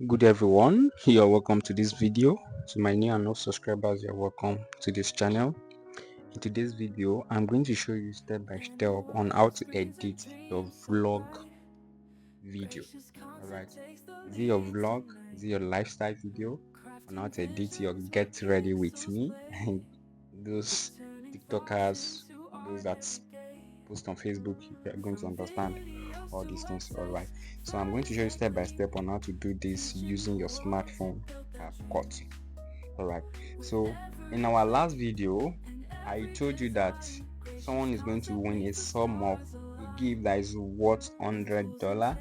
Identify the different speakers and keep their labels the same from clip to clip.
Speaker 1: Good everyone, you're welcome to this video. To my new and old subscribers, you're welcome to this channel. In today's video, I'm going to show you step by step on how to edit your vlog video. Alright, is it your vlog? Is it your lifestyle video? On how to edit your get ready with me? And those TikTokers, those that post on Facebook, you're going to understand all these things. Alright, so I'm going to show you step by step on how to do this using your smartphone Capcut. Alright, so in our last video I told you that someone is going to win a sum of a gift that is worth $100,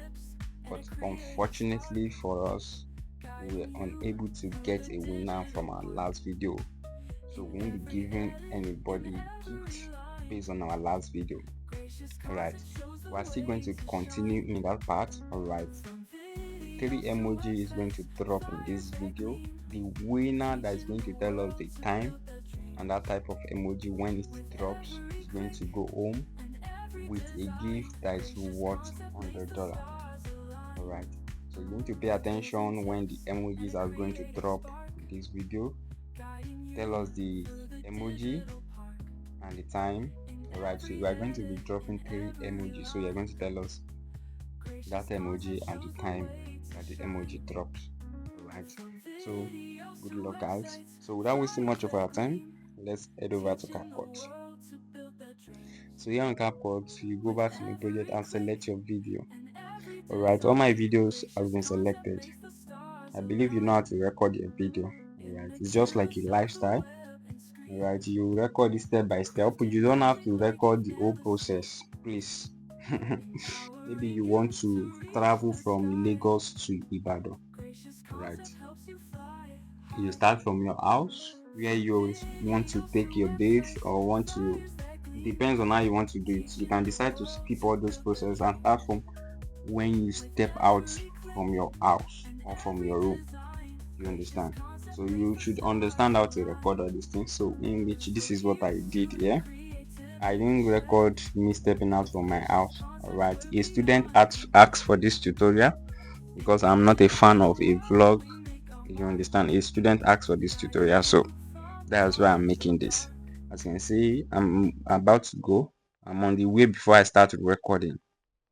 Speaker 1: but unfortunately for us we were unable to get a winner from our last video, so we won't be giving anybody gift based on our last video. Alright, we are still going to continue in that part. Alright, 3 emoji is going to drop in this video. The winner that is going to tell us the time and that type of emoji when it drops is going to go home with a gift that is worth $100. Alright, so you need to pay attention when the emojis are going to drop in this video. Tell us the emoji and the time. Alright, so we are going to be dropping 3 emojis, so you're going to tell us that emoji and the time that the emoji drops. Alright, so good luck guys. So without wasting much of our time, let's head over to Capcut. So here on Capcut, you go back to the project and select your video. Alright, all my videos have been selected. I believe you know how to record your video. Alright, it's just like a lifestyle. Alright, you record it step by step. You don't have to record the whole process, please. Maybe you want to travel from Lagos to Ibadan. Right, you start from your house where you want to take your date, or want to, depends on how you want to do it. You can decide to skip all those processes and start from when you step out from your house or from your room. You understand? So you should understand how to record all these things. So in which this is what I did here. I didn't record me stepping out from my house. Alright, a student asked for this tutorial because I'm not a fan of a vlog. You understand? A student asked for this tutorial, so that's why I'm making this. As you can see, I'm about to go. I'm on the way before I started recording.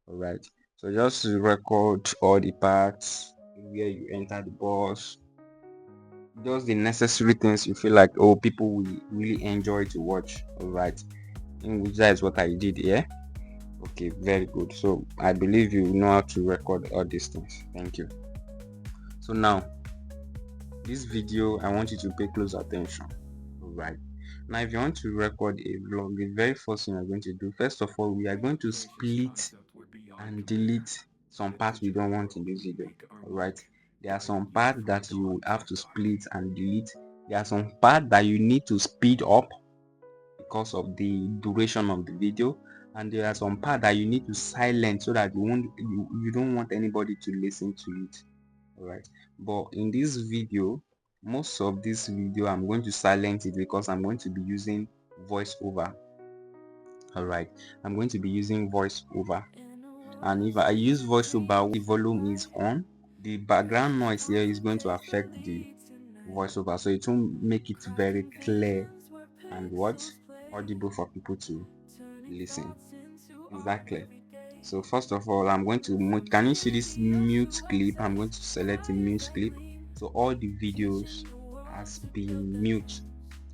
Speaker 1: Alright, so just record all the parts where you enter the bus, just the necessary things you feel like, oh, people will really enjoy to watch. Alright, in which that is what I did here. Okay, very good. So I believe you know how to record all these things. Thank you. So now this video, I want you to pay close attention. Alright, now if you want to record a vlog, the very first thing you're going to do, first of all, we are going to split and delete some parts we don't want in this video. Alright, there are some parts that you will have to split and delete. There are some parts that you need to speed up because of the duration of the video, and there are some parts that you need to silence so that you don't want anybody to listen to it. Alright, but in this video, most of this video I'm going to silence it because I'm going to be using voiceover. Alright, I'm going to be using voiceover, and if I use voiceover, the volume is on, the background noise here is going to affect the voiceover, so it will make it very clear and audible for people to listen. Is that clear? So first of all, I'm going to mute. Can you see this mute clip? I'm going to select a mute clip, so all the videos has been mute.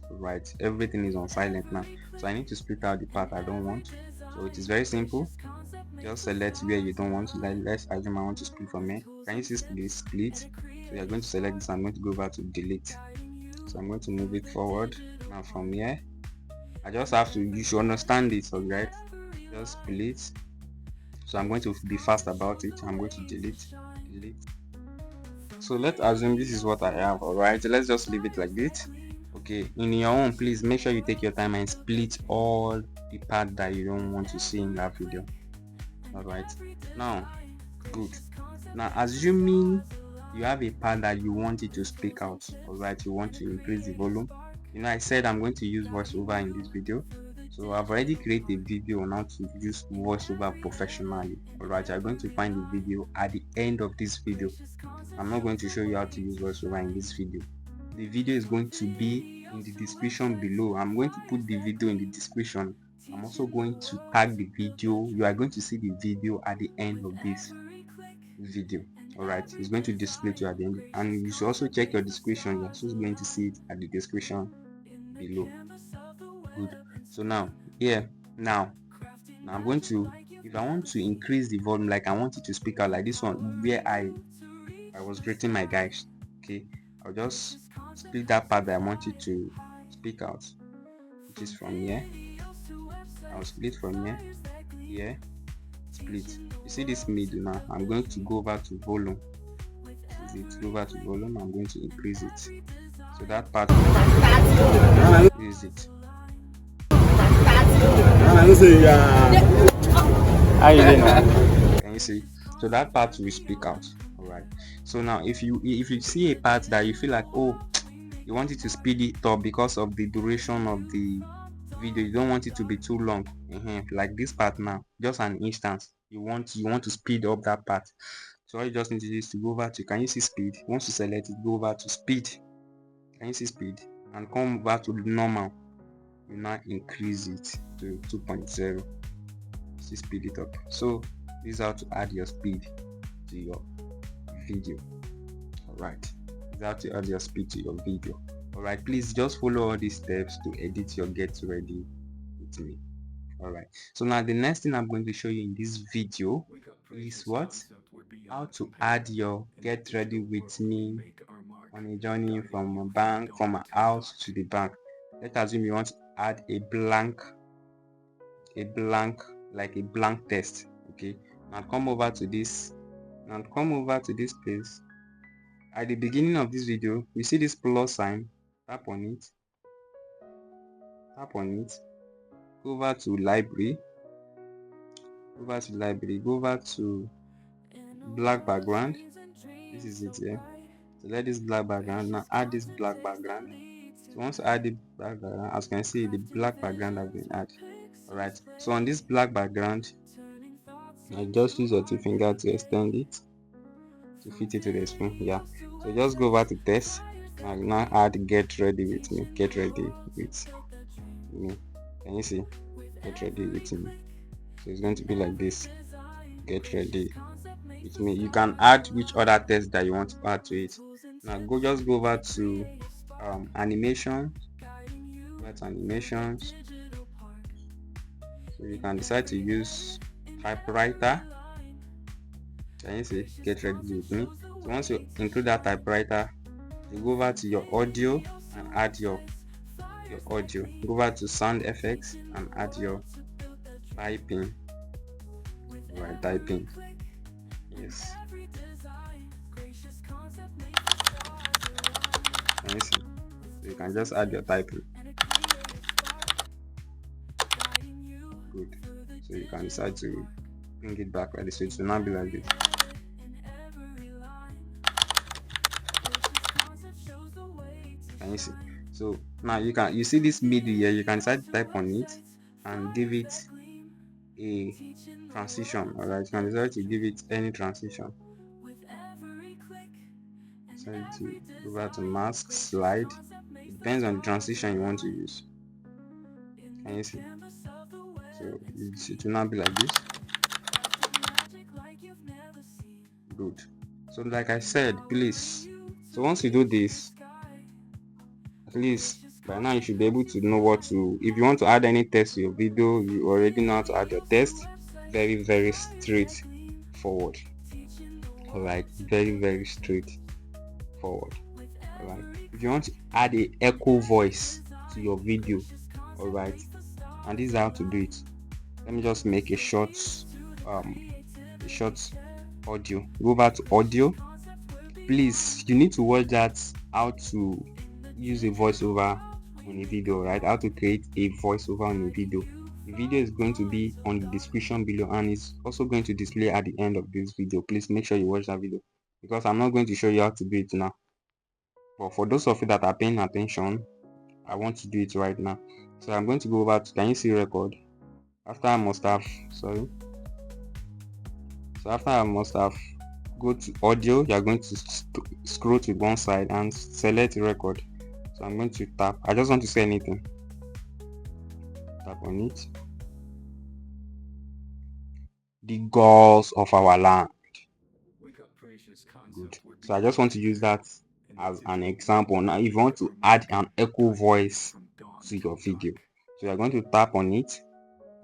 Speaker 1: Right, everything is on silent now, so I need to split out the part I don't want. So it is very simple. Just select where you don't want to. Like, let's assume I want to split from here. Can you see split? So you're going to select this. I'm going to go back to delete. So I'm going to move it forward. Now from here, I just have to, you should understand it. Alright, just split. So I'm going to be fast about it. I'm going to delete. So let's assume this is what I have. Alright, let's just leave it like this. Okay, in your own, please make sure you take your time and split all the part that you don't want to see in that video. Alright, now good. Now assuming you have a part that you want it to speak out. Alright, you want to increase the volume. You know, I said I'm going to use voiceover in this video. So I've already created a video on how to use voiceover professionally. Alright, you're going to find the video at the end of this video. I'm not going to show you how to use voiceover in this video. The video is going to be in the description below. I'm going to put the video in the description. I'm also going to tag the video. You are going to see the video at the end of this video. Alright, it's going to display to you at the end, and you should also check your description. You're also going to see it at the description below. Good. So now now I'm going to, if I want to increase the volume, like I want it to speak out, like this one where I was greeting my guys. Okay, I'll just split that part that I want it to speak out, which is from here. I'll split from here, split. You see this middle now, I'm going to go over to volume. Go over to volume, I'm going to increase it. So that part is it.
Speaker 2: How you doing?
Speaker 1: Can you see? So that part will speak out. Alright. So now if you see a part that you feel like, oh, you want it to speed it up because of the duration of the video, you don't want it to be too long, like this part now, just an instance, you want to speed up that part. So all you just need to do is to go over to, can you see speed? Once you select it, go over to speed. Can you see speed? And come back to normal. You now increase it to 2.0. see speed it up. So this is how to add your speed to your video. Alright, this is how to add your speed to your video. Alright, please just follow all these steps to edit your Get Ready with me. Alright, so now the next thing I'm going to show you in this video is how to add your Get Ready with me on a journey from a house to the bank. Let's assume you want to add a blank text. Okay, now come over to this place. At the beginning of this video, you see this plus sign, tap on it, go over to library, go over to black background. This is it here. So let this black background, now add this black background. So once I add the black background, as you can see, the black background has been added. Alright, so on this black background, I just use your two fingers to extend it to fit it to the screen. Yeah, so just go over to text and now add Get Ready with me. Get Ready with me. Can you see? Get Ready with me. So it's going to be like this. Get Ready with me. You can add which other text that you want to add to it. Now just go over to animations. Animations. So you can decide to use typewriter. Can you see? Get Ready with me. So once you include that typewriter, you go over to your audio and add your audio. Go over to sound effects and add your typing. Right, typing. Yes. Can you see? So you can just add your typing. Good. So you can decide to bring it back like this. So it will not be like this. Can you see? So now you see this middle here, you can decide to type on it and give it a transition. Alright, you can decide to give it any transition. Decide to go back to mask, slide. It depends on the transition you want to use. Can you see? So it will not be like this. Good. So like I said, please, so once you do this, at least by now you should be able to know what to, if you want to add any text to your video, you already know how to add your text. Very, very straightforward. Alright, very straightforward. Alright, if you want to add a echo voice to your video, alright, and this is how to do it. Let me just make a short audio. Go over to audio. Please, you need to watch that, how to use a voiceover on a video, right? How to create a voiceover on a video. The video is going to be on the description below, and it's also going to display at the end of this video. Please make sure you watch that video, because I'm not going to show you how to do it now, but for those of you that are paying attention, I want to do it right now. So I'm going to go over to, can you see record? After I must have, sorry. So after I must have go to audio, you are going to scroll to one side and select record. So I'm going to tap. I just want to say anything. Tap on it. The goals of our land. Good. So I just want to use that as an example. Now, if you want to add an echo voice to your video, so you're going to tap on it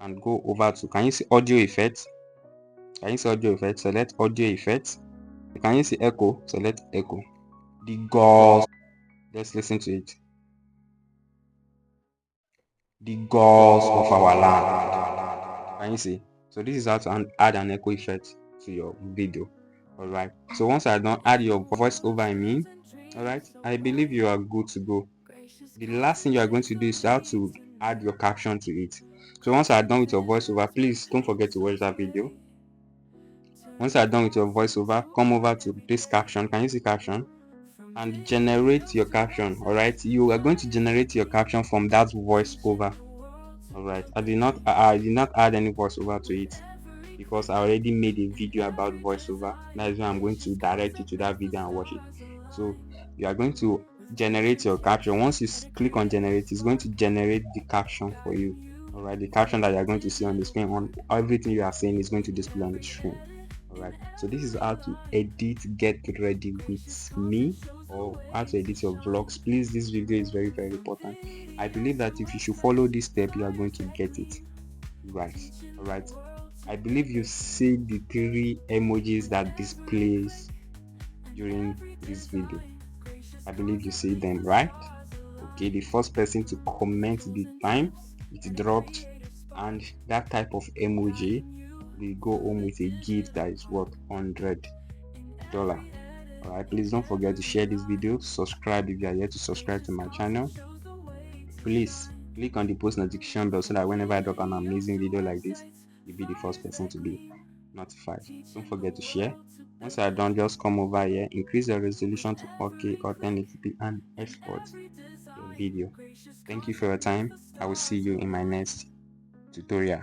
Speaker 1: and go over to, can you see audio effects? Can you see audio effects? Select audio effects. Can you see echo? Select echo. The goals. Let's listen to it. The goals of our land. Can you see? So this is how to add an echo effect to your video. Alright, so once I don't add your voiceover in, alright, I believe you are good to go. The last thing you are going to do is how to add your caption to it. So once I'm done with your voiceover, please don't forget to watch that video. Once I'm done with your voiceover, come over to this caption. Can you see caption? And generate your caption. Alright, you are going to generate your caption from that voiceover. Alright, I did not add any voiceover to it because I already made a video about voiceover. That is why I'm going to direct you to that video and watch it. So you are going to generate your caption. Once you click on generate, it's going to generate the caption for you. Alright, the caption that you're going to see on the screen, on everything you are saying is going to display on the screen. Alright, so this is how to edit get ready with me, or how to edit your vlogs. Please, this video is very important. I believe that if you should follow this step, you are going to get it right. Alright, I believe you see the 3 emojis that displays during this video. I believe you see them, right? Okay, the first person to comment the time it dropped and that type of emoji will go home with a gift that is worth $100. Alright, please don't forget to share this video, subscribe if you are yet to subscribe to my channel. Please click on the post notification bell so that whenever I drop an amazing video like this, you'll be the first person to be notified. Don't forget to share. Once you're done, just come over here, increase your resolution to 4K or 1080p and export your video. Thank you for your time. I will see you in my next tutorial.